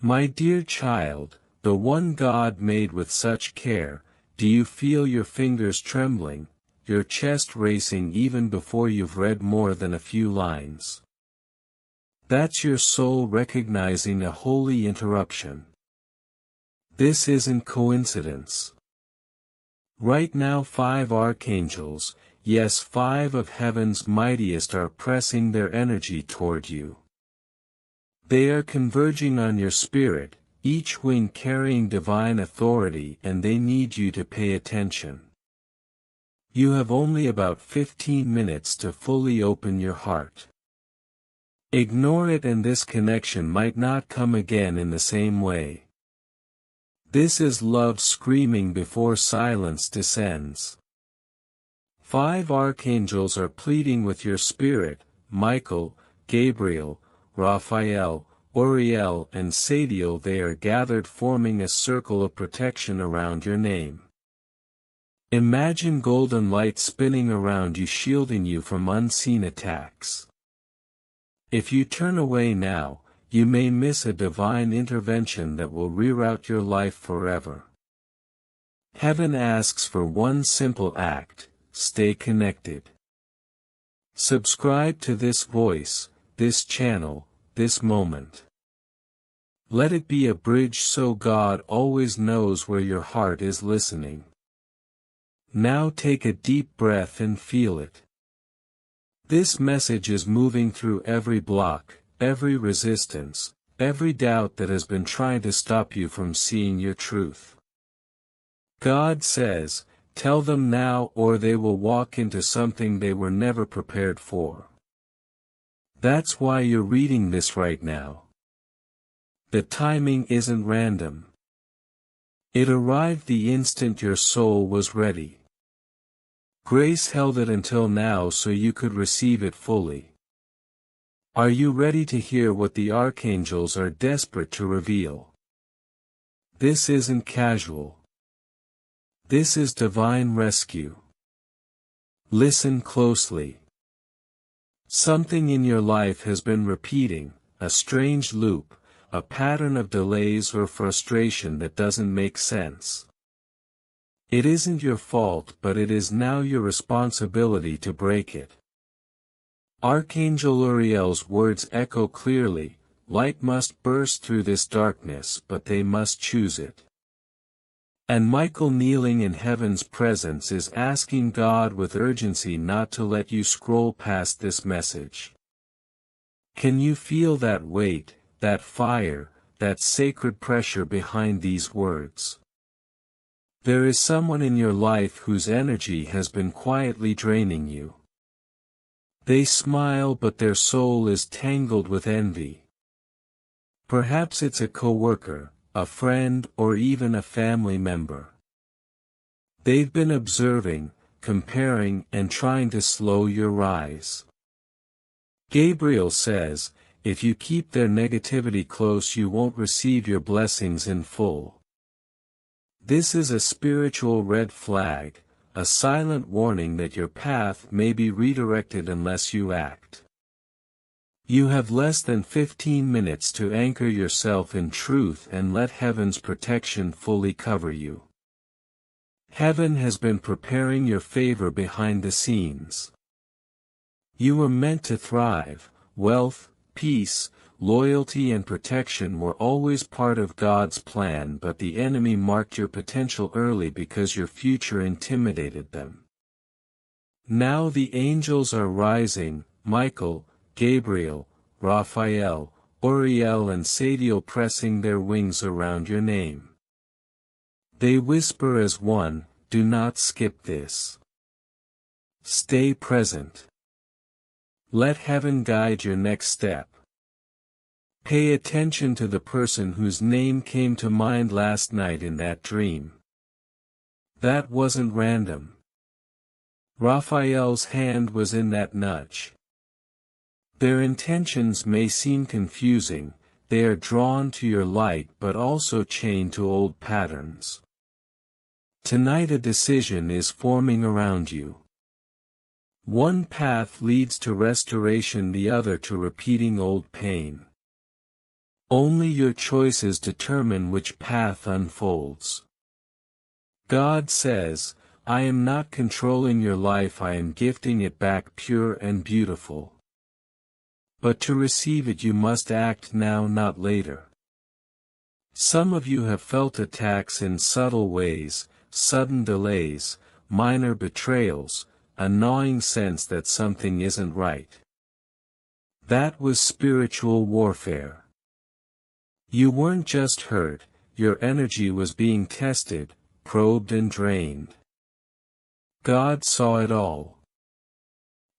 My dear child, the one God made with such care, do you feel your fingers trembling, your chest racing even before you've read more than a few lines? That's your soul recognizing a holy interruption. This isn't coincidence. Right now 5 archangels, yes 5 of heaven's mightiest are pressing their energy toward you. They are converging on your spirit, each wing carrying divine authority, and they need you to pay attention. You have only about 15 minutes to fully open your heart. Ignore it and this connection might not come again in the same way. This is love screaming before silence descends. 5 archangels are pleading with your spirit, Michael, Gabriel, Raphael, Uriel and Sadiel. They are gathered forming a circle of protection around your name. Imagine golden light spinning around you, shielding you from unseen attacks. If you turn away now, you may miss a divine intervention that will reroute your life forever. Heaven asks for one simple act: stay connected. Subscribe to this voice, this channel, this moment. Let it be a bridge so God always knows where your heart is listening. Now take a deep breath and feel it. This message is moving through every block, every resistance, every doubt that has been trying to stop you from seeing your truth. God says, tell them now or they will walk into something they were never prepared for. That's why you're reading this right now. The timing isn't random. It arrived the instant your soul was ready. Grace held it until now so you could receive it fully. Are you ready to hear what the archangels are desperate to reveal? This isn't casual. This is divine rescue. Listen closely. Something in your life has been repeating, a strange loop, a pattern of delays or frustration that doesn't make sense. It isn't your fault, but it is now your responsibility to break it. Archangel Uriel's words echo clearly: light must burst through this darkness, but they must choose it. And Michael, kneeling in heaven's presence, is asking God with urgency not to let you scroll past this message. Can you feel that weight, that fire, that sacred pressure behind these words? There is someone in your life whose energy has been quietly draining you. They smile but their soul is tangled with envy. Perhaps it's a coworker, a friend, or even a family member. They've been observing, comparing, and trying to slow your rise. Gabriel says, if you keep their negativity close, you won't receive your blessings in full. This is a spiritual red flag, a silent warning that your path may be redirected unless you act. You have less than 15 minutes to anchor yourself in truth and let heaven's protection fully cover you. Heaven has been preparing your favor behind the scenes. You were meant to thrive. Wealth, peace, loyalty and protection were always part of God's plan, but the enemy marked your potential early because your future intimidated them. Now the angels are rising: Michael, Gabriel, Raphael, Uriel and Sadiel, pressing their wings around your name. They whisper as one: do not skip this. Stay present. Let heaven guide your next step. Pay attention to the person whose name came to mind last night in that dream. That wasn't random. Raphael's hand was in that nudge. Their intentions may seem confusing, they are drawn to your light but also chained to old patterns. Tonight a decision is forming around you. One path leads to restoration, the other to repeating old pain. Only your choices determine which path unfolds. God says, I am not controlling your life, I am gifting it back pure and beautiful. But to receive it you must act now, not later. Some of you have felt attacks in subtle ways, sudden delays, minor betrayals, a gnawing sense that something isn't right. That was spiritual warfare. You weren't just hurt, your energy was being tested, probed and drained. God saw it all.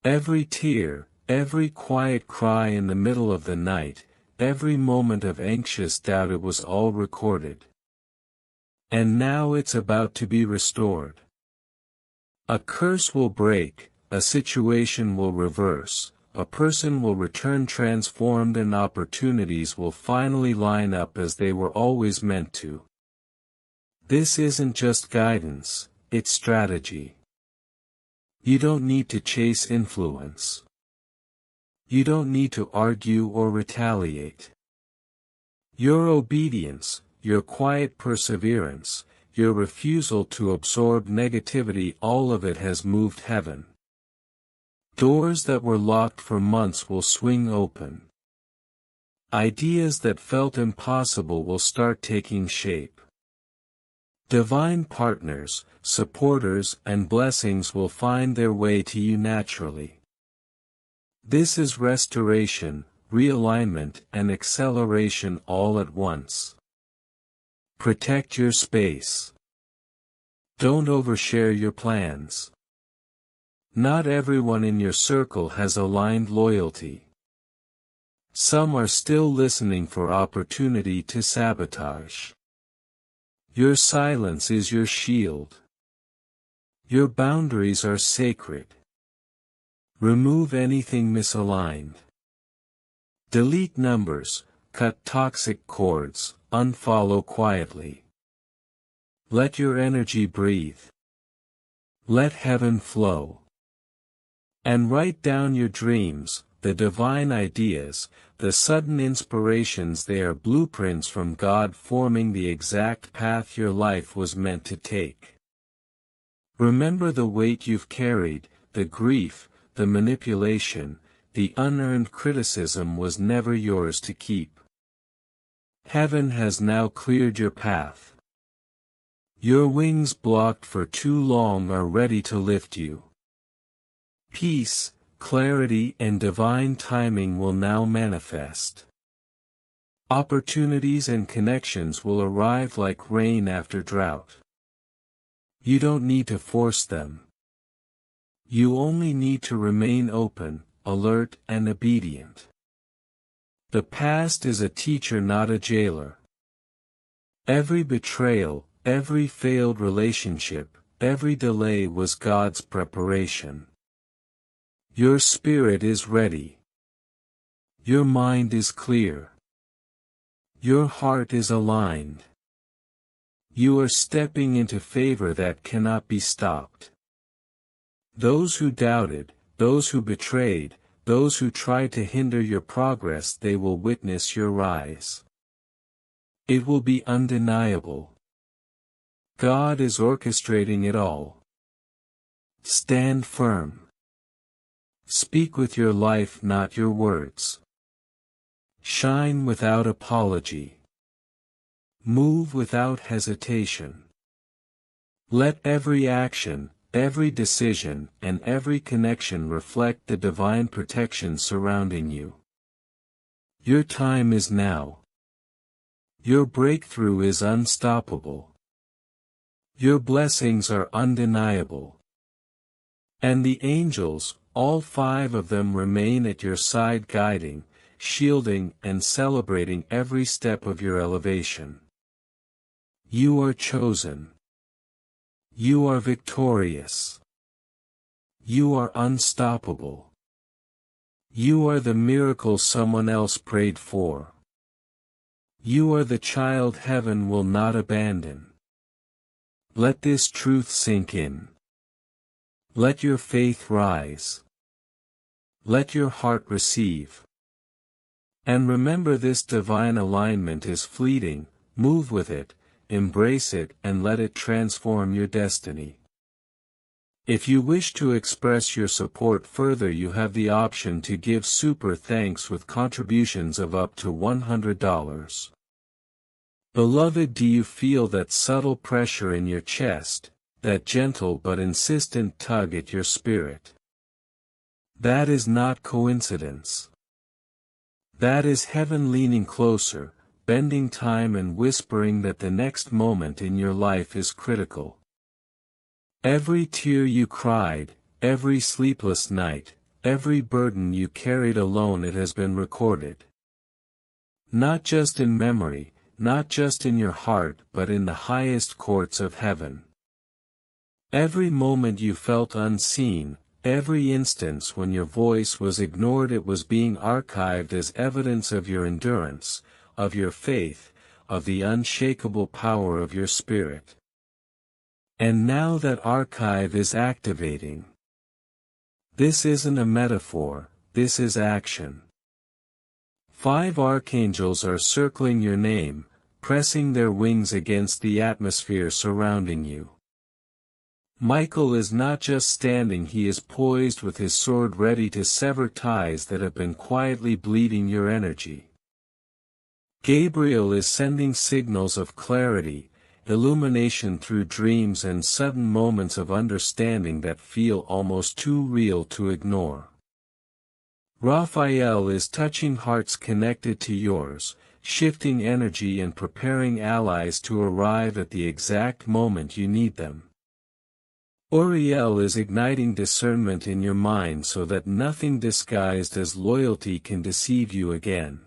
Every tear, every quiet cry in the middle of the night, every moment of anxious doubt, it was all recorded. And now it's about to be restored. A curse will break, a situation will reverse, a person will return transformed, and opportunities will finally line up as they were always meant to. This isn't just guidance, it's strategy. You don't need to chase influence. You don't need to argue or retaliate. Your obedience, your quiet perseverance, your refusal to absorb negativity, all of it has moved heaven. Doors that were locked for months will swing open. Ideas that felt impossible will start taking shape. Divine partners, supporters, and blessings will find their way to you naturally. This is restoration, realignment, and acceleration all at once. Protect your space. Don't overshare your plans. Not everyone in your circle has aligned loyalty. Some are still listening for opportunity to sabotage. Your silence is your shield. Your boundaries are sacred. Remove anything misaligned. Delete numbers, cut toxic cords, unfollow quietly. Let your energy breathe. Let heaven flow. And write down your dreams, the divine ideas, the sudden inspirations. They are blueprints from God forming the exact path your life was meant to take. Remember, the weight you've carried, the grief, the manipulation, the unearned criticism was never yours to keep. Heaven has now cleared your path. Your wings blocked for too long are ready to lift you. Peace, clarity, and divine timing will now manifest. Opportunities and connections will arrive like rain after drought. You don't need to force them. You only need to remain open, alert, and obedient. The past is a teacher, not a jailer. Every betrayal, every failed relationship, every delay was God's preparation. Your spirit is ready. Your mind is clear. Your heart is aligned. You are stepping into favor that cannot be stopped. Those who doubted, those who betrayed, those who tried to hinder your progress, they will witness your rise. It will be undeniable. God is orchestrating it all. Stand firm. Speak with your life, not your words. Shine without apology. Move without hesitation. Let every action, every decision, and every connection reflect the divine protection surrounding you. Your time is now. Your breakthrough is unstoppable. Your blessings are undeniable. And the angels, all 5 of them, remain at your side, guiding, shielding, and celebrating every step of your elevation. You are chosen. You are victorious. You are unstoppable. You are the miracle someone else prayed for. You are the child heaven will not abandon. Let this truth sink in. Let your faith rise. Let your heart receive. And remember, this divine alignment is fleeting. Move with it, embrace it, and let it transform your destiny. If you wish to express your support further, you have the option to give super thanks with contributions of up to $100. Beloved, do you feel that subtle pressure in your chest, that gentle but insistent tug at your spirit? That is not coincidence. That is heaven leaning closer, bending time and whispering that the next moment in your life is critical. Every tear you cried, every sleepless night, every burden you carried alone, it has been recorded. Not just in memory, not just in your heart, but in the highest courts of heaven. Every moment you felt unseen, every instance when your voice was ignored, it was being archived as evidence of your endurance, of your faith, of the unshakable power of your spirit. And now that archive is activating. This isn't a metaphor, this is action. 5 archangels are circling your name, pressing their wings against the atmosphere surrounding you. Michael is not just standing, he is poised with his sword ready to sever ties that have been quietly bleeding your energy. Gabriel is sending signals of clarity, illumination through dreams and sudden moments of understanding that feel almost too real to ignore. Raphael is touching hearts connected to yours, shifting energy and preparing allies to arrive at the exact moment you need them. Uriel is igniting discernment in your mind so that nothing disguised as loyalty can deceive you again.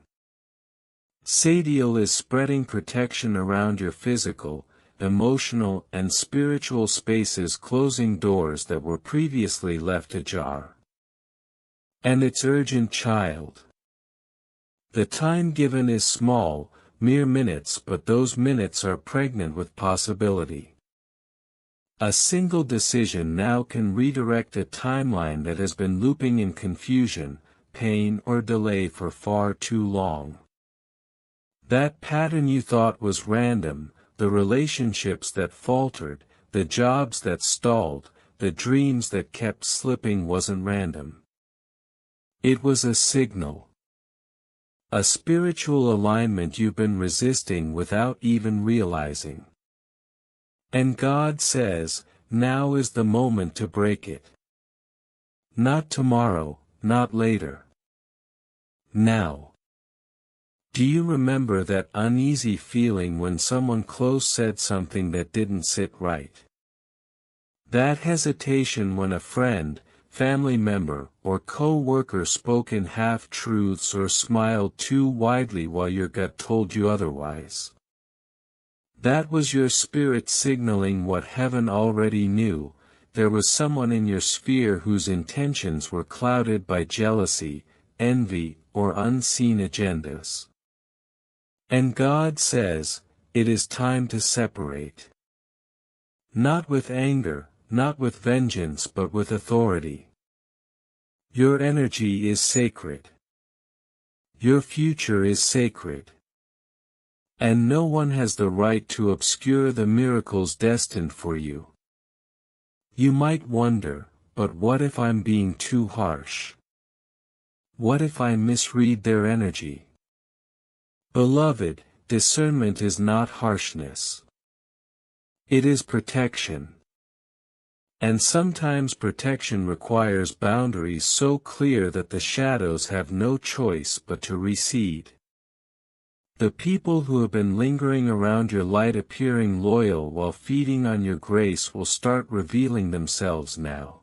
Sadiel is spreading protection around your physical, emotional, and spiritual spaces, closing doors that were previously left ajar. And it's urgent, child. The time given is small, mere minutes, but those minutes are pregnant with possibility. A single decision now can redirect a timeline that has been looping in confusion, pain, or delay for far too long. That pattern you thought was random, the relationships that faltered, the jobs that stalled, the dreams that kept slipping, wasn't random. It was a signal. A spiritual alignment you've been resisting without even realizing. And God says, now is the moment to break it. Not tomorrow, not later. Now. Do you remember that uneasy feeling when someone close said something that didn't sit right? That hesitation when a friend, family member, or co-worker spoke in half-truths or smiled too widely while your gut told you otherwise? That was your spirit signaling what heaven already knew. There was someone in your sphere whose intentions were clouded by jealousy, envy, or unseen agendas. And God says, it is time to separate. Not with anger, not with vengeance, but with authority. Your energy is sacred. Your future is sacred. And no one has the right to obscure the miracles destined for you. You might wonder, but what if I'm being too harsh? What if I misread their energy? Beloved, discernment is not harshness. It is protection. And sometimes protection requires boundaries so clear that the shadows have no choice but to recede. The people who have been lingering around your light, appearing loyal while feeding on your grace, will start revealing themselves now.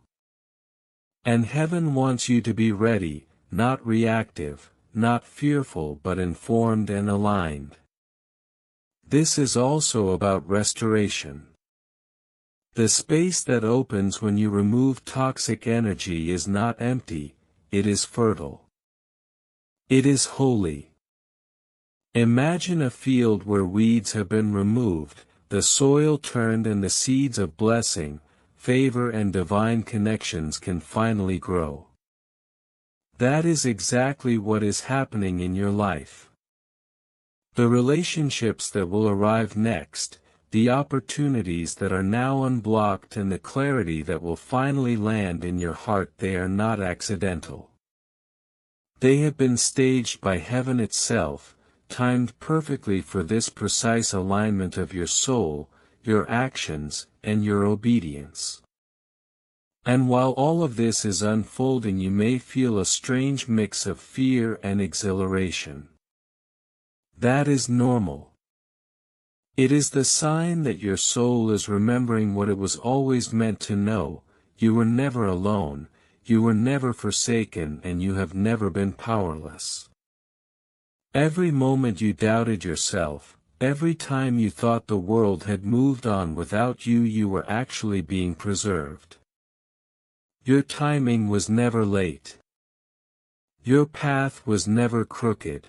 And heaven wants you to be ready, not reactive, not fearful, but informed and aligned. This is also about restoration. The space that opens when you remove toxic energy is not empty, it is fertile. It is holy. Imagine a field where weeds have been removed, the soil turned, and the seeds of blessing, favor, and divine connections can finally grow. That is exactly what is happening in your life. The relationships that will arrive next, the opportunities that are now unblocked and the clarity that will finally land in your heart, they are not accidental. They have been staged by heaven itself, timed perfectly for this precise alignment of your soul, your actions, and your obedience. And while all of this is unfolding, you may feel a strange mix of fear and exhilaration. That is normal. It is the sign that your soul is remembering what it was always meant to know: you were never alone, you were never forsaken, and you have never been powerless. Every moment you doubted yourself, every time you thought the world had moved on without you, you were actually being preserved. Your timing was never late. Your path was never crooked.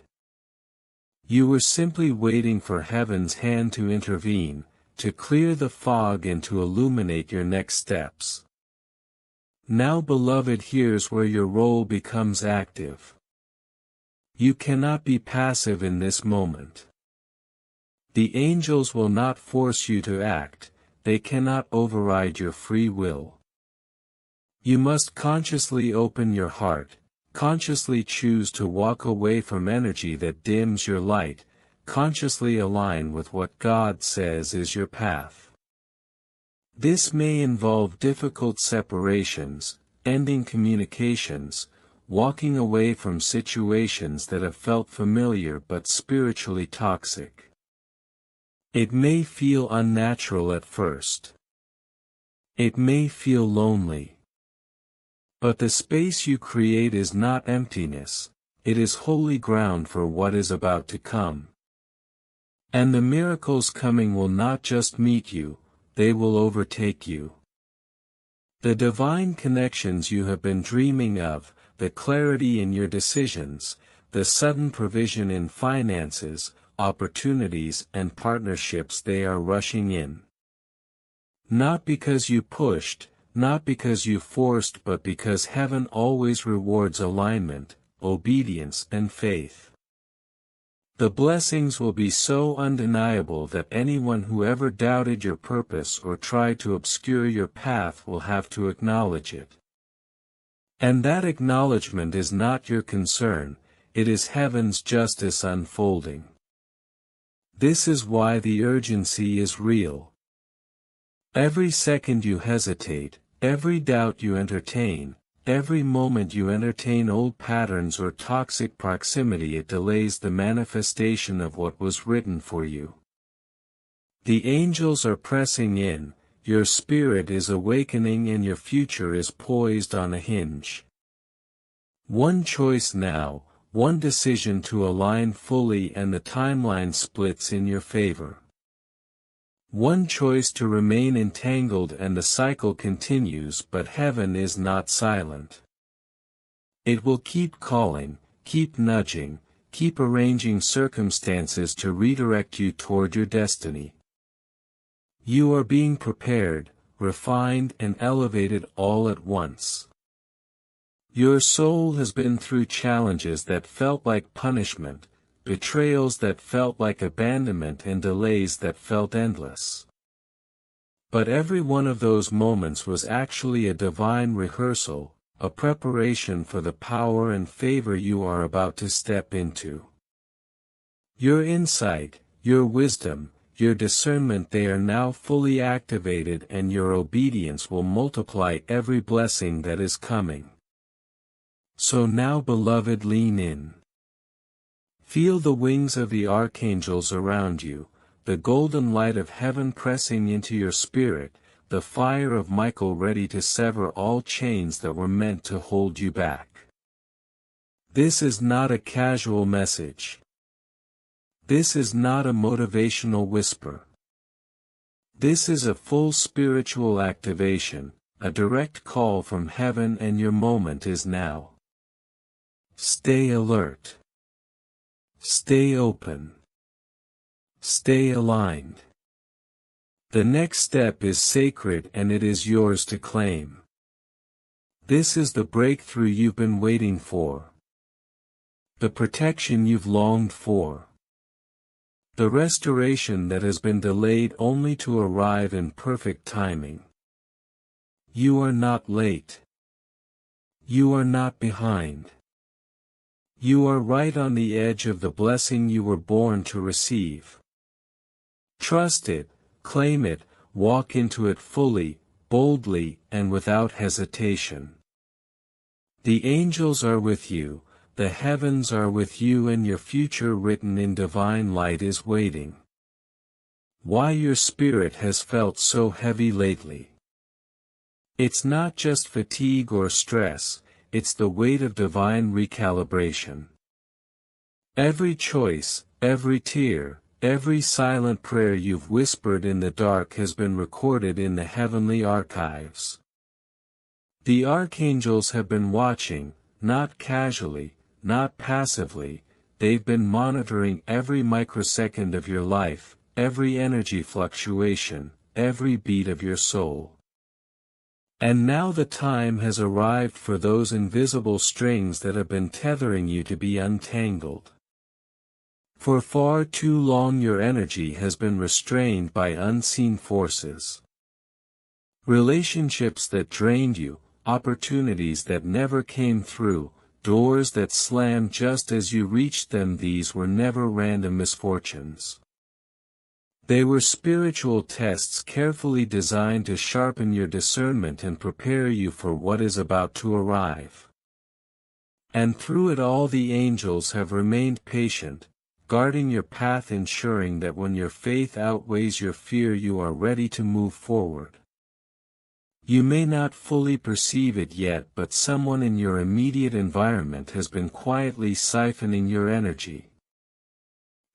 You were simply waiting for heaven's hand to intervene, to clear the fog and to illuminate your next steps. Now, beloved, here's where your role becomes active. You cannot be passive in this moment. The angels will not force you to act, they cannot override your free will. You must consciously open your heart, consciously choose to walk away from energy that dims your light, consciously align with what God says is your path. This may involve difficult separations, ending communications, walking away from situations that have felt familiar but spiritually toxic. It may feel unnatural at first. It may feel lonely. But the space you create is not emptiness, it is holy ground for what is about to come. And the miracles coming will not just meet you, they will overtake you. The divine connections you have been dreaming of, the clarity in your decisions, the sudden provision in finances, opportunities and partnerships, they are rushing in. Not because you pushed, not because you forced, but because heaven always rewards alignment, obedience and faith. The blessings will be so undeniable that anyone who ever doubted your purpose or tried to obscure your path will have to acknowledge it. And that acknowledgement is not your concern, it is heaven's justice unfolding. This is why the urgency is real. Every second you hesitate, every doubt you entertain, every moment you entertain old patterns or toxic proximity, it delays the manifestation of what was written for you. The angels are pressing in, your spirit is awakening, and your future is poised on a hinge. One choice now, one decision to align fully, and the timeline splits in your favor. One choice to remain entangled and the cycle continues, but heaven is not silent. It will keep calling, keep nudging, keep arranging circumstances to redirect you toward your destiny. You are being prepared, refined and elevated all at once. Your soul has been through challenges that felt like punishment, betrayals that felt like abandonment, and delays that felt endless. But every one of those moments was actually a divine rehearsal, a preparation for the power and favor you are about to step into. Your insight, your wisdom, your discernment, they are now fully activated, and your obedience will multiply every blessing that is coming. So now, beloved, lean in. Feel the wings of the archangels around you, the golden light of heaven pressing into your spirit, the fire of Michael ready to sever all chains that were meant to hold you back. This is not a casual message. This is not a motivational whisper. This is a full spiritual activation, a direct call from heaven, and your moment is now. Stay alert. Stay open. Stay aligned. The next step is sacred, and it is yours to claim. This is the breakthrough you've been waiting for. The protection you've longed for. The restoration that has been delayed only to arrive in perfect timing. You are not late. You are not behind. You are right on the edge of the blessing you were born to receive. Trust it, claim it, walk into it fully, boldly, and without hesitation. The angels are with you, the heavens are with you, and your future written in divine light is waiting. Why your spirit has felt so heavy lately? It's not just fatigue or stress, it's the weight of divine recalibration. Every choice, every tear, every silent prayer you've whispered in the dark has been recorded in the heavenly archives. The archangels have been watching, not casually, not passively, they've been monitoring every microsecond of your life, every energy fluctuation, every beat of your soul. And now the time has arrived for those invisible strings that have been tethering you to be untangled. For far too long your energy has been restrained by unseen forces. Relationships that drained you, opportunities that never came through, doors that slammed just as you reached them. These were never random misfortunes. They were spiritual tests carefully designed to sharpen your discernment and prepare you for what is about to arrive. And through it all the angels have remained patient, guarding your path, ensuring that when your faith outweighs your fear you are ready to move forward. You may not fully perceive it yet, but someone in your immediate environment has been quietly siphoning your energy.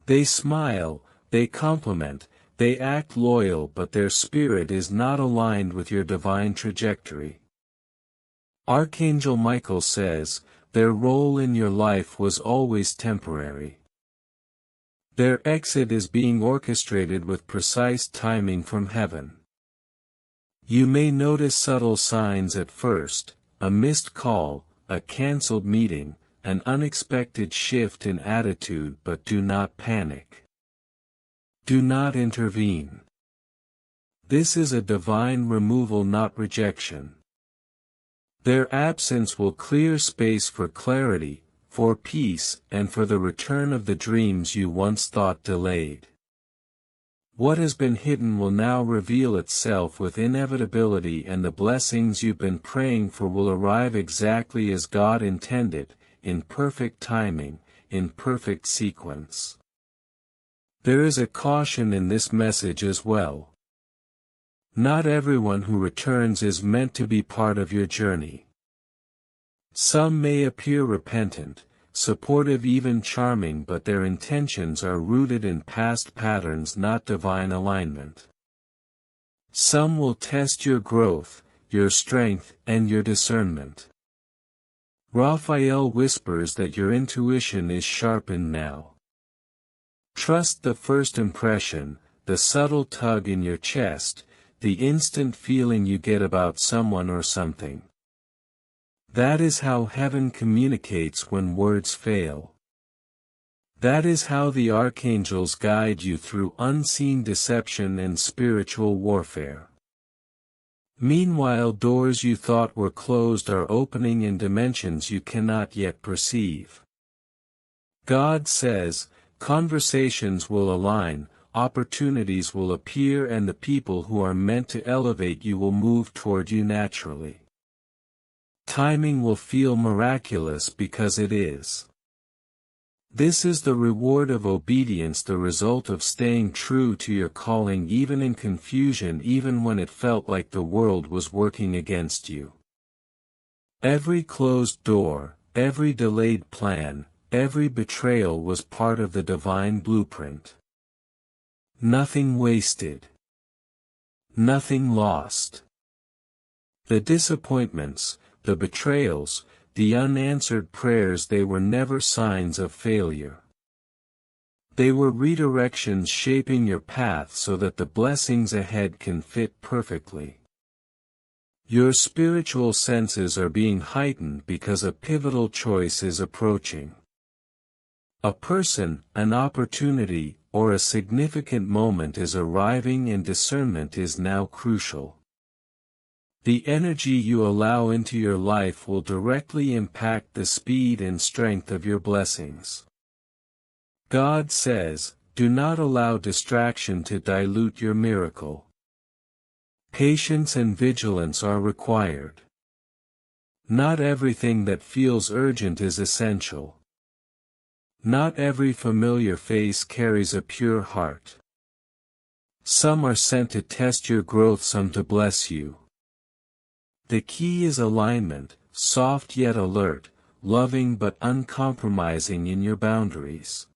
They smile, they compliment, they act loyal, but their spirit is not aligned with your divine trajectory. Archangel Michael says, their role in your life was always temporary. Their exit is being orchestrated with precise timing from heaven. You may notice subtle signs at first, a missed call, a cancelled meeting, an unexpected shift in attitude, but do not panic. Do not intervene. This is a divine removal, not rejection. Their absence will clear space for clarity, for peace, and for the return of the dreams you once thought delayed. What has been hidden will now reveal itself with inevitability, and the blessings you've been praying for will arrive exactly as God intended, in perfect timing, in perfect sequence. There is a caution in this message as well. Not everyone who returns is meant to be part of your journey. Some may appear repentant, supportive, even charming, but their intentions are rooted in past patterns, not divine alignment. Some will test your growth, your strength, and your discernment. Raphael whispers that your intuition is sharpened now. Trust the first impression, the subtle tug in your chest, the instant feeling you get about someone or something. That is how heaven communicates when words fail. That is how the archangels guide you through unseen deception and spiritual warfare. Meanwhile, doors you thought were closed are opening in dimensions you cannot yet perceive. God says, conversations will align, opportunities will appear, and the people who are meant to elevate you will move toward you naturally. Timing will feel miraculous because it is. This is the reward of obedience, the result of staying true to your calling even in confusion, even when it felt like the world was working against you. Every closed door, every delayed plan, every betrayal was part of the divine blueprint. Nothing wasted. Nothing lost. The disappointments, the betrayals, the unanswered prayers, they were never signs of failure. They were redirections shaping your path so that the blessings ahead can fit perfectly. Your spiritual senses are being heightened because a pivotal choice is approaching. A person, an opportunity, or a significant moment is arriving and discernment is now crucial. The energy you allow into your life will directly impact the speed and strength of your blessings. God says, do not allow distraction to dilute your miracle. Patience and vigilance are required. Not everything that feels urgent is essential. Not every familiar face carries a pure heart. Some are sent to test your growth, some to bless you. The key is alignment, soft yet alert, loving but uncompromising in your boundaries.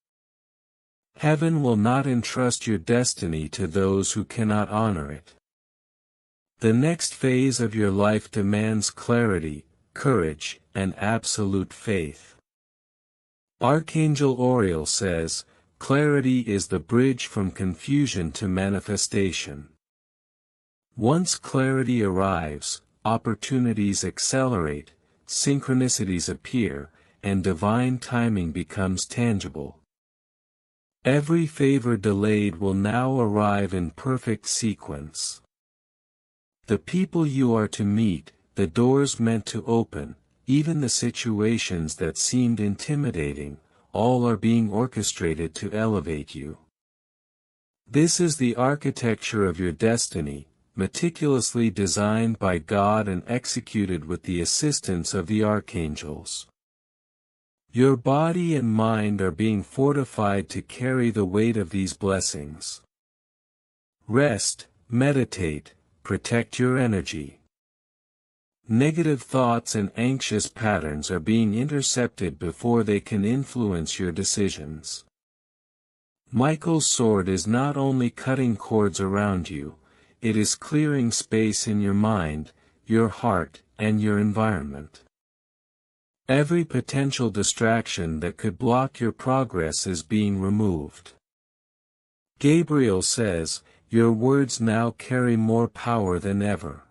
Heaven will not entrust your destiny to those who cannot honor it. The next phase of your life demands clarity, courage, and absolute faith. Archangel Oriel says, clarity is the bridge from confusion to manifestation. Once clarity arrives, opportunities accelerate, synchronicities appear, and divine timing becomes tangible. Every favor delayed will now arrive in perfect sequence. The people you are to meet, the doors meant to open, even the situations that seemed intimidating, all are being orchestrated to elevate you. This is the architecture of your destiny, meticulously designed by God and executed with the assistance of the archangels. Your body and mind are being fortified to carry the weight of these blessings. Rest, meditate, protect your energy. Negative thoughts and anxious patterns are being intercepted before they can influence your decisions. Michael's sword is not only cutting cords around you, it is clearing space in your mind, your heart, and your environment. Every potential distraction that could block your progress is being removed. Gabriel says, your words now carry more power than ever.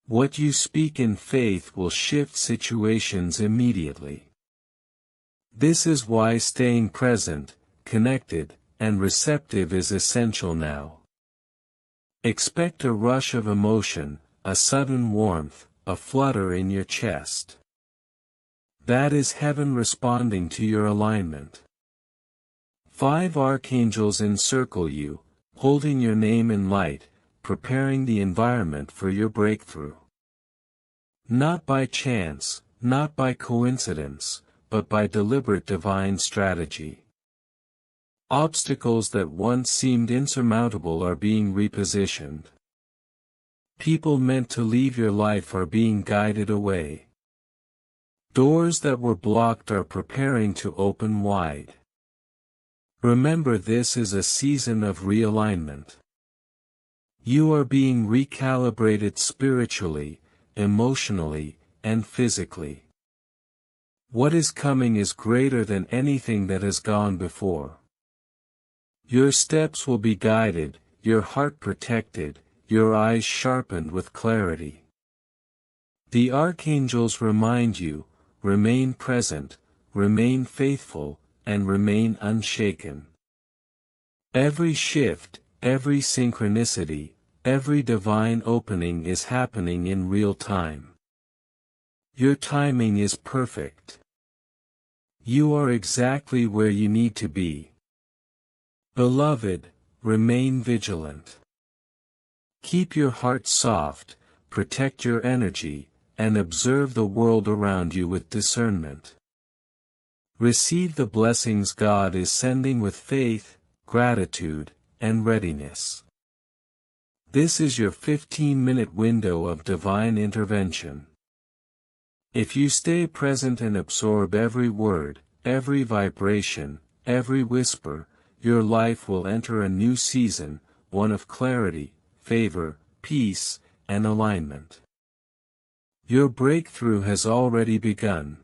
What you speak in faith will shift situations immediately. This is why staying present, connected, and receptive is essential now. Expect a rush of emotion, a sudden warmth, a flutter in your chest. That is heaven responding to your alignment. 5 archangels encircle you, holding your name in light, preparing the environment for your breakthrough. Not by chance, not by coincidence, but by deliberate divine strategy. Obstacles that once seemed insurmountable are being repositioned. People meant to leave your life are being guided away. Doors that were blocked are preparing to open wide. Remember, this is a season of realignment. You are being recalibrated spiritually, emotionally, and physically. What is coming is greater than anything that has gone before. Your steps will be guided, your heart protected, your eyes sharpened with clarity. The archangels remind you, remain present, remain faithful, and remain unshaken. Every shift, every synchronicity, every divine opening is happening in real time. Your timing is perfect. You are exactly where you need to be. Beloved, remain vigilant. Keep your heart soft, protect your energy, and observe the world around you with discernment. Receive the blessings God is sending with faith, gratitude, and readiness. This is your 15-minute window of divine intervention. If you stay present and absorb every word, every vibration, every whisper, your life will enter a new season, one of clarity, favor, peace, and alignment. Your breakthrough has already begun.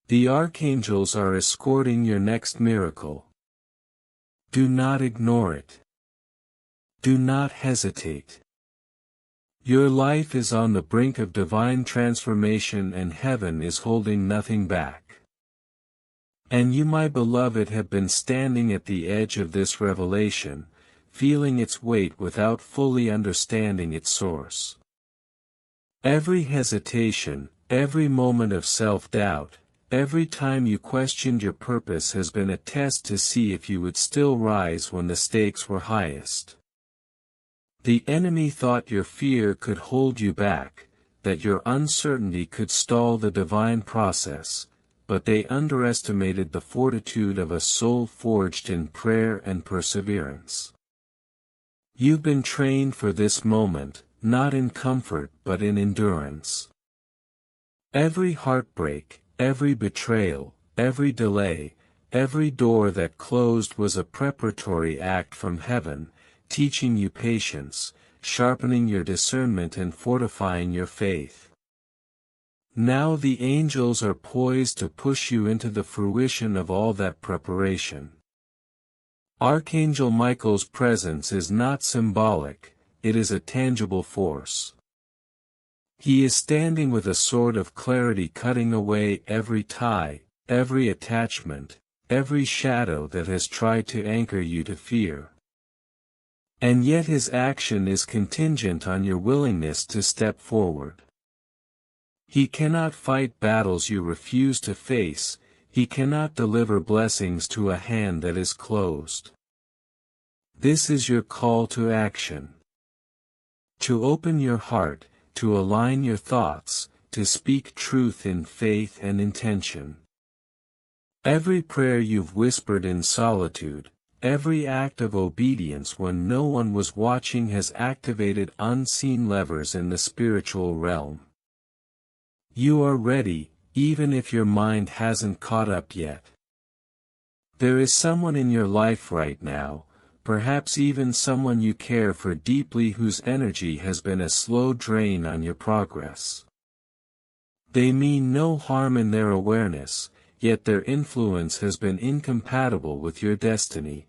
The archangels are escorting your next miracle. Do not ignore it. Do not hesitate. Your life is on the brink of divine transformation and heaven is holding nothing back. And you, my beloved, have been standing at the edge of this revelation, feeling its weight without fully understanding its source. Every hesitation, every moment of self-doubt, every time you questioned your purpose has been a test to see if you would still rise when the stakes were highest. The enemy thought your fear could hold you back, that your uncertainty could stall the divine process, but they underestimated the fortitude of a soul forged in prayer and perseverance. You've been trained for this moment, not in comfort but in endurance. Every heartbreak, every betrayal, every delay, every door that closed was a preparatory act from heaven, teaching you patience, sharpening your discernment and fortifying your faith. Now the angels are poised to push you into the fruition of all that preparation. Archangel Michael's presence is not symbolic, it is a tangible force. He is standing with a sword of clarity, cutting away every tie, every attachment, every shadow that has tried to anchor you to fear. And yet his action is contingent on your willingness to step forward. He cannot fight battles you refuse to face, he cannot deliver blessings to a hand that is closed. This is your call to action. To open your heart, to align your thoughts, to speak truth in faith and intention. Every prayer you've whispered in solitude, every act of obedience when no one was watching has activated unseen levers in the spiritual realm. You are ready, even if your mind hasn't caught up yet. There is someone in your life right now, perhaps even someone you care for deeply, whose energy has been a slow drain on your progress. They mean no harm in their awareness, yet their influence has been incompatible with your destiny.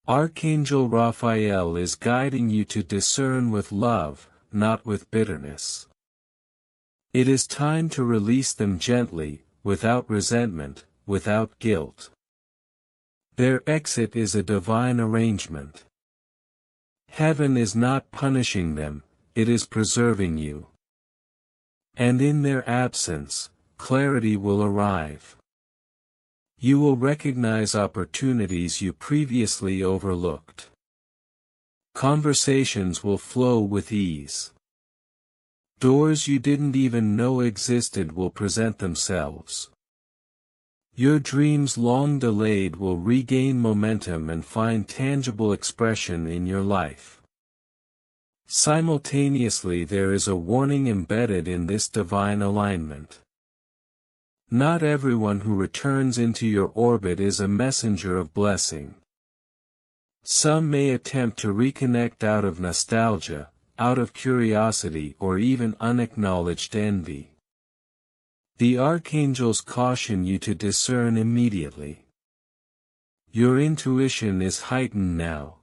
Archangel Raphael is guiding you to discern with love, not with bitterness. It is time to release them gently, without resentment, without guilt. Their exit is a divine arrangement. Heaven is not punishing them, it is preserving you. And in their absence, clarity will arrive. You will recognize opportunities you previously overlooked. Conversations will flow with ease. Doors you didn't even know existed will present themselves. Your dreams long delayed will regain momentum and find tangible expression in your life. Simultaneously, there is a warning embedded in this divine alignment. Not everyone who returns into your orbit is a messenger of blessing. Some may attempt to reconnect out of nostalgia, out of curiosity, or even unacknowledged envy. The archangels caution you to discern immediately. Your intuition is heightened now.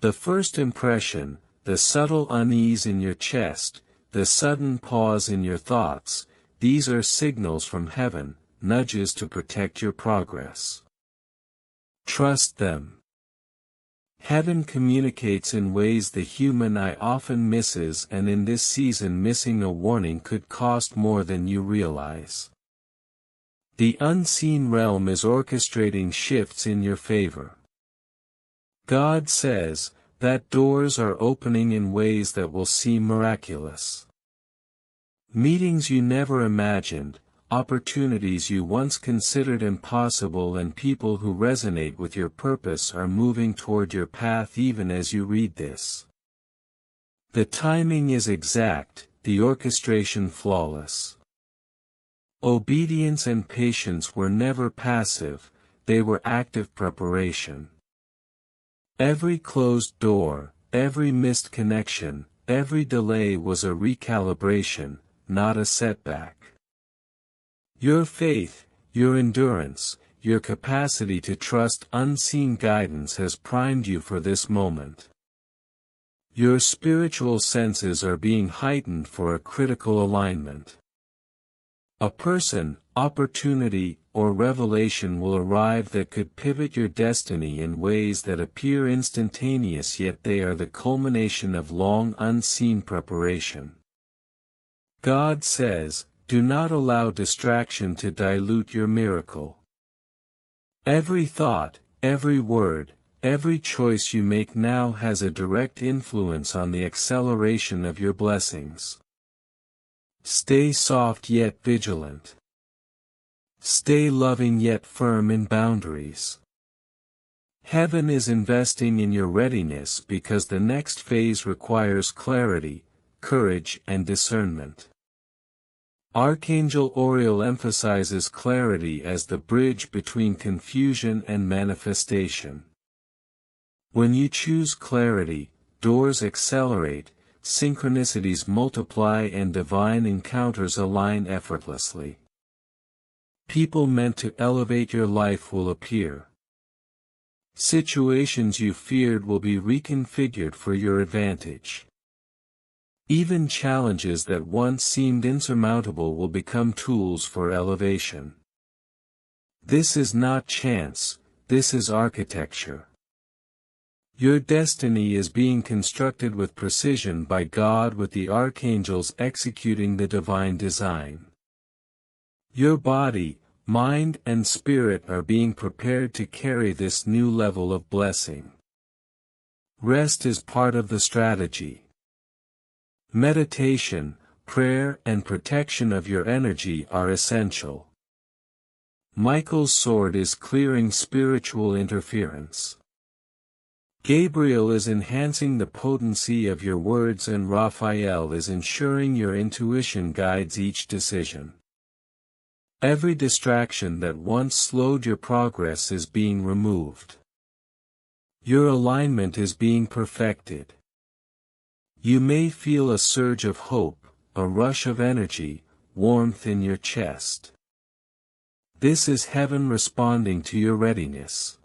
The first impression, the subtle unease in your chest, the sudden pause in your thoughts, these are signals from heaven, nudges to protect your progress. Trust them. Heaven communicates in ways the human eye often misses, and in this season missing a warning could cost more than you realize. The unseen realm is orchestrating shifts in your favor. God says that doors are opening in ways that will seem miraculous. Meetings you never imagined, opportunities you once considered impossible, and people who resonate with your purpose are moving toward your path even as you read this. The timing is exact, the orchestration flawless. Obedience and patience were never passive, they were active preparation. Every closed door, every missed connection, every delay was a recalibration, not a setback. Your faith, your endurance, your capacity to trust unseen guidance has primed you for this moment. Your spiritual senses are being heightened for a critical alignment. A person, opportunity, or revelation will arrive that could pivot your destiny in ways that appear instantaneous, yet they are the culmination of long unseen preparation. God says, "Do not allow distraction to dilute your miracle." Every thought, every word, every choice you make now has a direct influence on the acceleration of your blessings. Stay soft yet vigilant. Stay loving yet firm in boundaries. Heaven is investing in your readiness because the next phase requires clarity, courage, and discernment. Archangel Oriel emphasizes clarity as the bridge between confusion and manifestation. When you choose clarity, doors accelerate, synchronicities multiply, and divine encounters align effortlessly. People meant to elevate your life will appear. Situations you feared will be reconfigured for your advantage. Even challenges that once seemed insurmountable will become tools for elevation. This is not chance, this is architecture. Your destiny is being constructed with precision by God, with the archangels executing the divine design. Your body, mind, and spirit are being prepared to carry this new level of blessing. Rest is part of the strategy. Meditation, prayer, and protection of your energy are essential. Michael's sword is clearing spiritual interference. Gabriel is enhancing the potency of your words, and Raphael is ensuring your intuition guides each decision. Every distraction that once slowed your progress is being removed. Your alignment is being perfected. You may feel a surge of hope, a rush of energy, warmth in your chest. This is heaven responding to your readiness.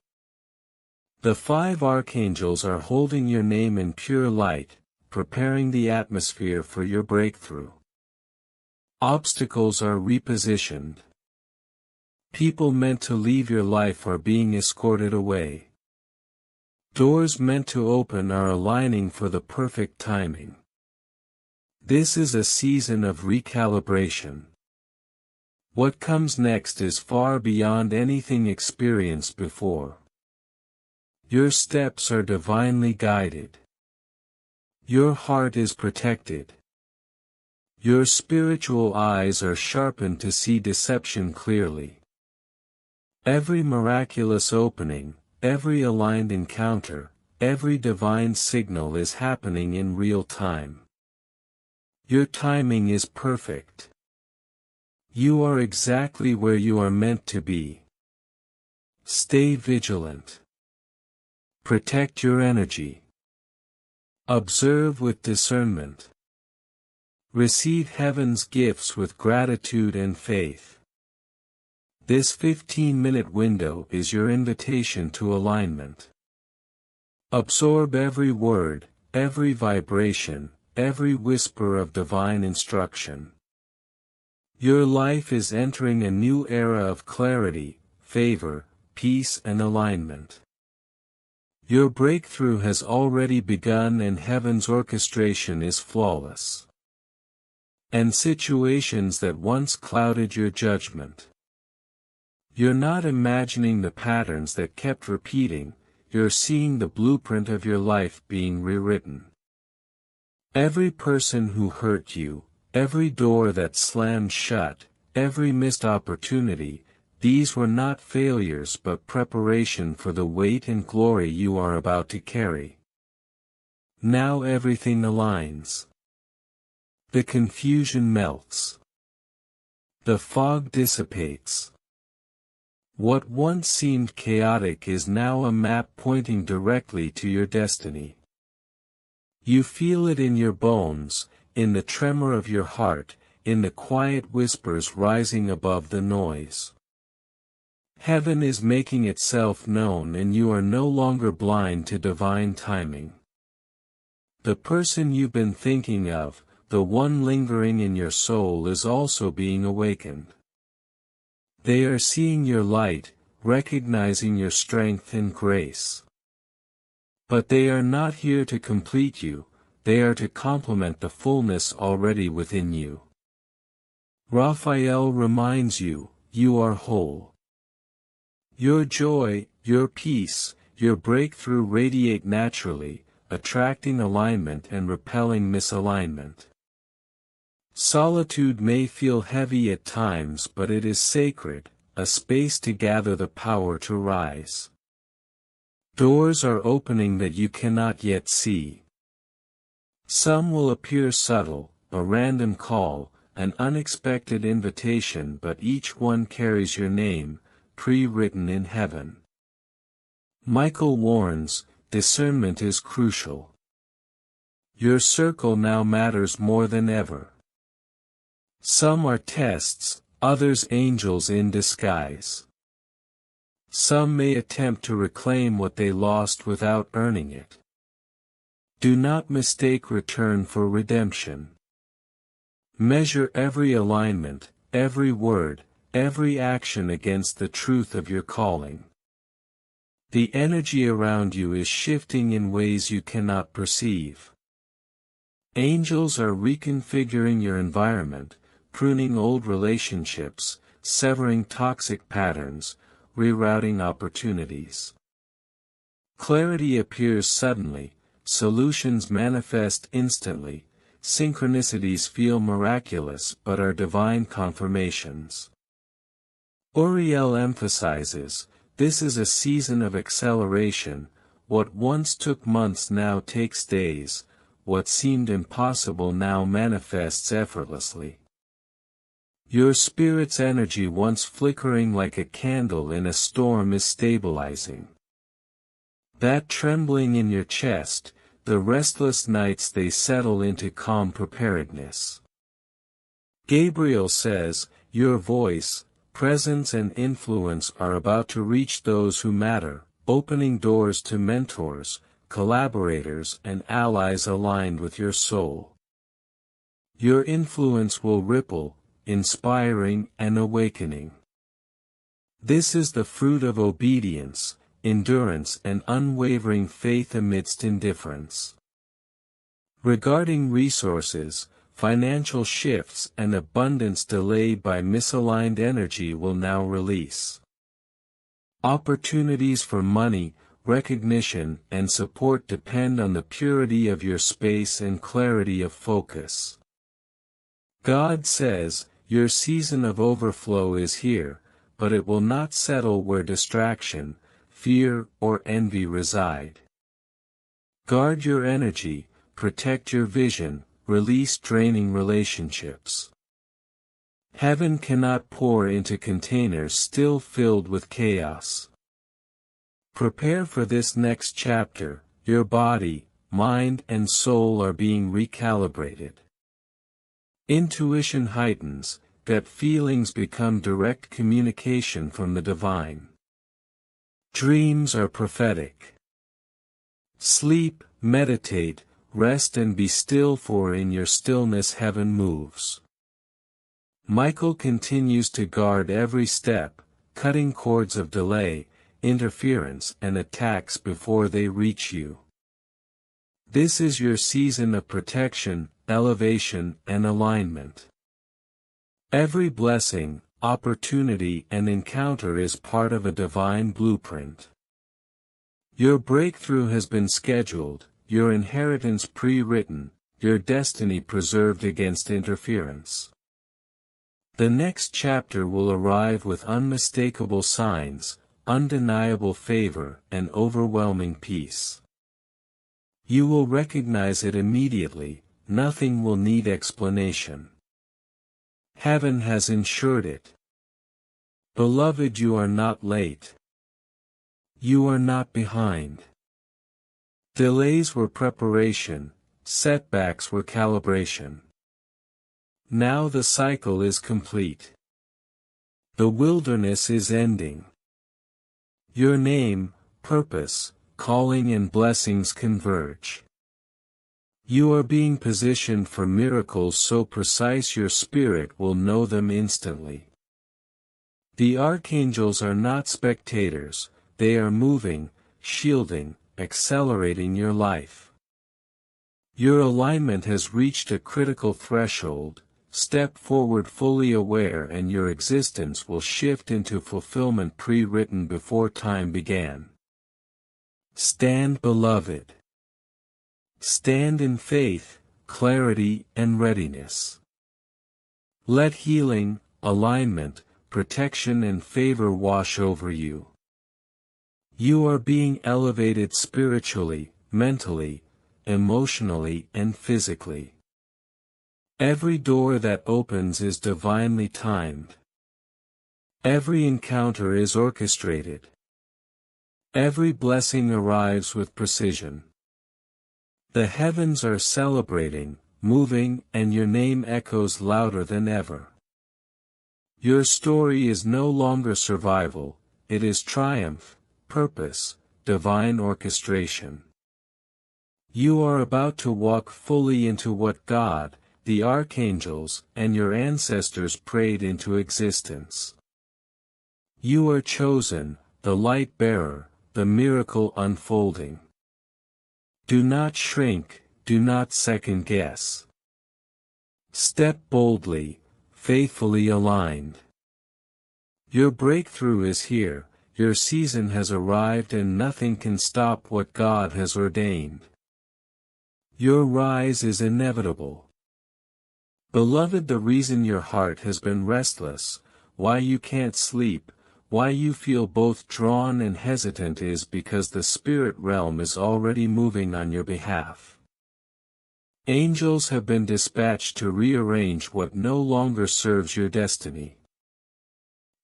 The 5 archangels are holding your name in pure light, preparing the atmosphere for your breakthrough. Obstacles are repositioned. People meant to leave your life are being escorted away. Doors meant to open are aligning for the perfect timing. This is a season of recalibration. What comes next is far beyond anything experienced before. Your steps are divinely guided. Your heart is protected. Your spiritual eyes are sharpened to see deception clearly. Every miraculous opening, every aligned encounter, every divine signal is happening in real time. Your timing is perfect. You are exactly where you are meant to be. Stay vigilant. Protect your energy. Observe with discernment. Receive heaven's gifts with gratitude and faith. This 15-minute window is your invitation to alignment. Absorb every word, every vibration, every whisper of divine instruction. Your life is entering a new era of clarity, favor, peace, and alignment. Your breakthrough has already begun, and heaven's orchestration is flawless. And situations that once clouded your judgment. You're not imagining the patterns that kept repeating, you're seeing the blueprint of your life being rewritten. Every person who hurt you, every door that slammed shut, every missed opportunity, these were not failures but preparation for the weight and glory you are about to carry. Now everything aligns. The confusion melts. The fog dissipates. What once seemed chaotic is now a map pointing directly to your destiny. You feel it in your bones, in the tremor of your heart, in the quiet whispers rising above the noise. Heaven is making itself known, and you are no longer blind to divine timing. The person you've been thinking of, the one lingering in your soul, is also being awakened. They are seeing your light, recognizing your strength and grace. But they are not here to complete you, they are to complement the fullness already within you. Raphael reminds you, you are whole. Your joy, your peace, your breakthrough radiate naturally, attracting alignment and repelling misalignment. Solitude may feel heavy at times, but it is sacred, a space to gather the power to rise. Doors are opening that you cannot yet see. Some will appear subtle, a random call, an unexpected invitation, but each one carries your name, pre-written in heaven. Michael warns, discernment is crucial. Your circle now matters more than ever. Some are tests, others angels in disguise. Some may attempt to reclaim what they lost without earning it. Do not mistake return for redemption. Measure every alignment, every word, every action against the truth of your calling. The energy around you is shifting in ways you cannot perceive. Angels are reconfiguring your environment, pruning old relationships, severing toxic patterns, rerouting opportunities. Clarity appears suddenly, solutions manifest instantly, synchronicities feel miraculous but are divine confirmations. Uriel emphasizes, this is a season of acceleration, what once took months now takes days, what seemed impossible now manifests effortlessly. Your spirit's energy, once flickering like a candle in a storm, is stabilizing. That trembling in your chest, the restless nights, they settle into calm preparedness. Gabriel says, your voice, presence and influence are about to reach those who matter, opening doors to mentors, collaborators and allies aligned with your soul. Your influence will ripple, inspiring and awakening. This is the fruit of obedience, endurance and unwavering faith amidst indifference. Regarding resources, financial shifts and abundance delayed by misaligned energy will now release. Opportunities for money, recognition and support depend on the purity of your space and clarity of focus. God says, your season of overflow is here, but it will not settle where distraction, fear or envy reside. Guard your energy, protect your vision, release draining relationships. Heaven cannot pour into containers still filled with chaos. Prepare for this next chapter, your body, mind and soul are being recalibrated. Intuition heightens, gut feelings become direct communication from the divine. Dreams are prophetic. Sleep, meditate, rest and be still, for in your stillness heaven moves. Michael continues to guard every step, cutting cords of delay, interference and attacks before they reach you. This is your season of protection, elevation and alignment. Every blessing, opportunity and encounter is part of a divine blueprint. Your breakthrough has been scheduled, your inheritance pre-written, your destiny preserved against interference. The next chapter will arrive with unmistakable signs, undeniable favor and overwhelming peace. You will recognize it immediately, nothing will need explanation. Heaven has ensured it. Beloved, you are not late. You are not behind. Delays were preparation, setbacks were calibration. Now the cycle is complete. The wilderness is ending. Your name, purpose, calling and blessings converge. You are being positioned for miracles so precise your spirit will know them instantly. The archangels are not spectators, they are moving, shielding, accelerating your life. Your alignment has reached a critical threshold. Step forward fully aware and your existence will shift into fulfillment pre-written before time began. Stand, beloved. Stand in faith, clarity and readiness. Let healing, alignment, protection and favor wash over you. You are being elevated spiritually, mentally, emotionally and physically. Every door that opens is divinely timed. Every encounter is orchestrated. Every blessing arrives with precision. The heavens are celebrating, moving, and your name echoes louder than ever. Your story is no longer survival, it is triumph, purpose, divine orchestration. You are about to walk fully into what God, the archangels, and your ancestors prayed into existence. You are chosen, the light bearer, the miracle unfolding. Do not shrink, do not second guess. Step boldly, faithfully aligned. Your breakthrough is here, your season has arrived and nothing can stop what God has ordained. Your rise is inevitable. Beloved, the reason your heart has been restless, why you can't sleep, why you feel both drawn and hesitant is because the spirit realm is already moving on your behalf. Angels have been dispatched to rearrange what no longer serves your destiny.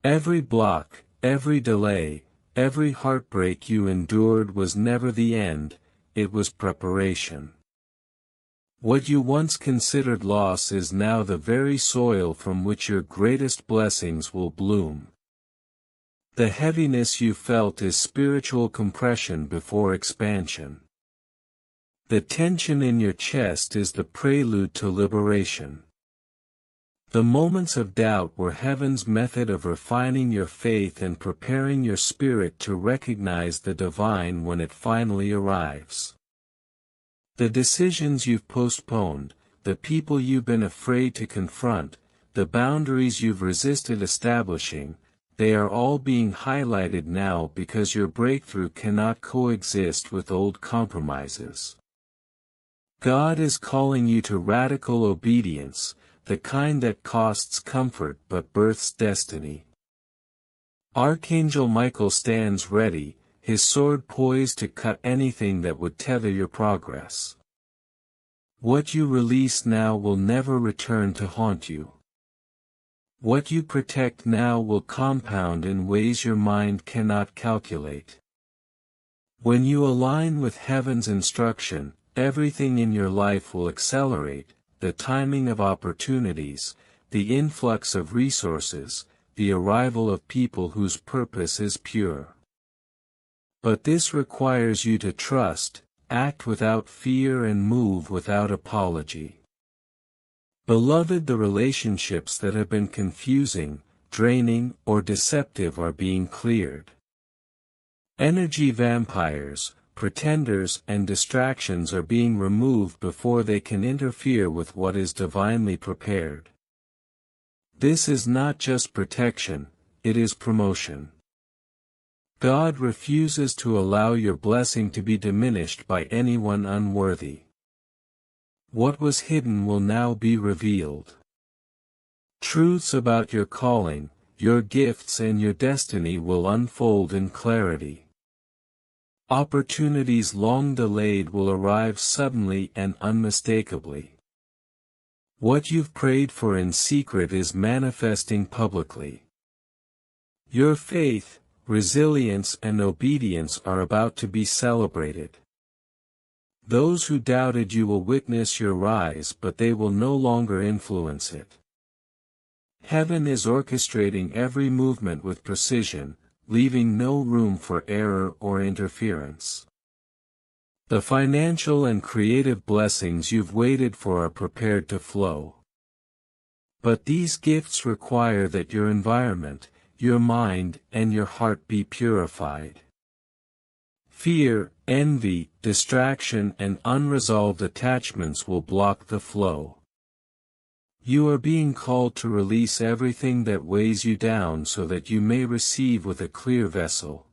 Every block, every delay, every heartbreak you endured was never the end, it was preparation. What you once considered loss is now the very soil from which your greatest blessings will bloom. The heaviness you felt is spiritual compression before expansion. The tension in your chest is the prelude to liberation. The moments of doubt were heaven's method of refining your faith and preparing your spirit to recognize the divine when it finally arrives. The decisions you've postponed, the people you've been afraid to confront, the boundaries you've resisted establishing, they are all being highlighted now because your breakthrough cannot coexist with old compromises. God is calling you to radical obedience, the kind that costs comfort but births destiny. Archangel Michael stands ready, his sword poised to cut anything that would tether your progress. What you release now will never return to haunt you. What you protect now will compound in ways your mind cannot calculate. When you align with heaven's instruction, everything in your life will accelerate, the timing of opportunities, the influx of resources, the arrival of people whose purpose is pure. But this requires you to trust, act without fear and move without apology. Beloved, the relationships that have been confusing, draining, or deceptive are being cleared. Energy vampires, pretenders and distractions are being removed before they can interfere with what is divinely prepared. This is not just protection, it is promotion. God refuses to allow your blessing to be diminished by anyone unworthy. What was hidden will now be revealed. Truths about your calling, your gifts and your destiny will unfold in clarity. Opportunities long delayed will arrive suddenly and unmistakably. What you've prayed for in secret is manifesting publicly. Your faith, resilience and obedience are about to be celebrated. Those who doubted you will witness your rise, but they will no longer influence it. Heaven is orchestrating every movement with precision, leaving no room for error or interference. The financial and creative blessings you've waited for are prepared to flow. But these gifts require that your environment, your mind, and your heart be purified. Fear, envy, distraction, and unresolved attachments will block the flow. You are being called to release everything that weighs you down so that you may receive with a clear vessel.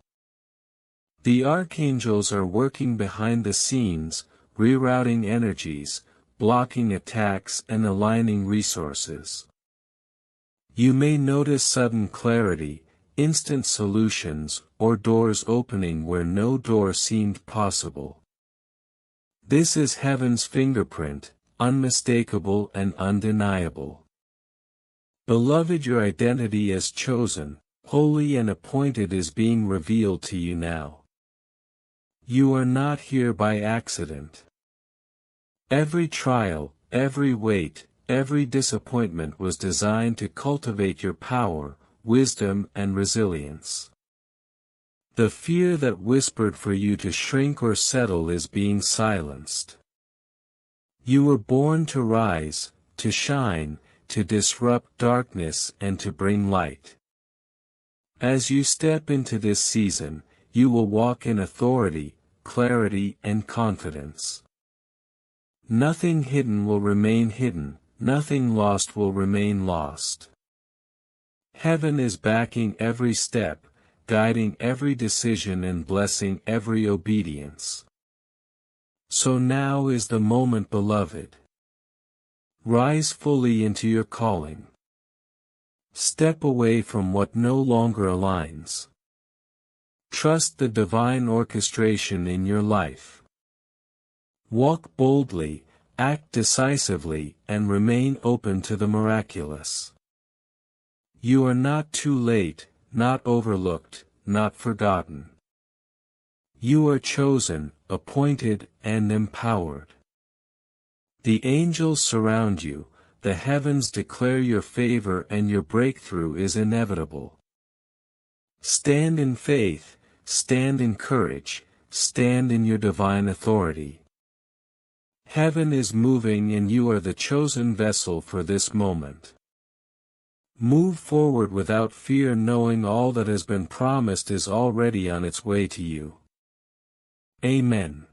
The archangels are working behind the scenes, rerouting energies, blocking attacks, and aligning resources. You may notice sudden clarity, instant solutions, or doors opening where no door seemed possible. This is heaven's fingerprint, unmistakable and undeniable. Beloved, your identity as chosen, holy and appointed is being revealed to you now. You are not here by accident. Every trial, every weight, every disappointment was designed to cultivate your power, wisdom, and resilience. The fear that whispered for you to shrink or settle is being silenced. You were born to rise, to shine, to disrupt darkness and to bring light. As you step into this season, you will walk in authority, clarity, and confidence. Nothing hidden will remain hidden, nothing lost will remain lost. Heaven is backing every step, guiding every decision and blessing every obedience. So now is the moment, beloved. Rise fully into your calling. Step away from what no longer aligns. Trust the divine orchestration in your life. Walk boldly, act decisively, and remain open to the miraculous. You are not too late, not overlooked, not forgotten. You are chosen, appointed, and empowered. The angels surround you, the heavens declare your favor, and your breakthrough is inevitable. Stand in faith, stand in courage, stand in your divine authority. Heaven is moving and you are the chosen vessel for this moment. Move forward without fear, knowing all that has been promised is already on its way to you. Amen.